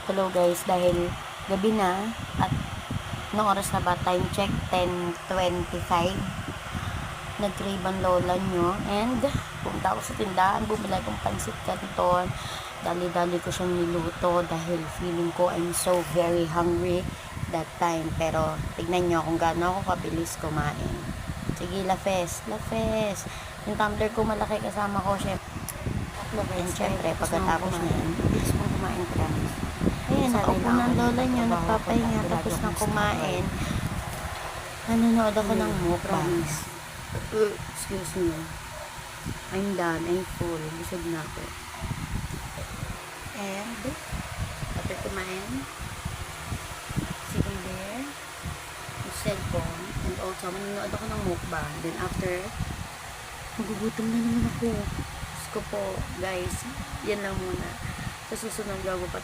Hello guys, dahil gabi na at anong oras na ba? Time check 10:25. Nag-crave ang lola nyo and pumunta ako sa tindahan, bumili akong pansit canton. Dali-dali ko siyang niluto dahil feeling ko I'm so very hungry that time. Pero tignan nyo kung gaano ako kabilis kumain. Sige, lafes. Yung tumbler ko malaki, kasama ko and syempre pagkatapos na bilis mong kumain, promise. Ayan, nakaupo ng lola nyo, nagpapahinga, tapos na kumain. Nanonood ako ng mukbang. Excuse me. I'm done, I'm full. Busog na ako. And, after kumain, sitting there, yung cellphone, and also, manonood ako ng mukbang. Then after, nagugutom na naman ako. Diyos ko po, guys, yan lang muna. Sa susunod, gago pa tayo.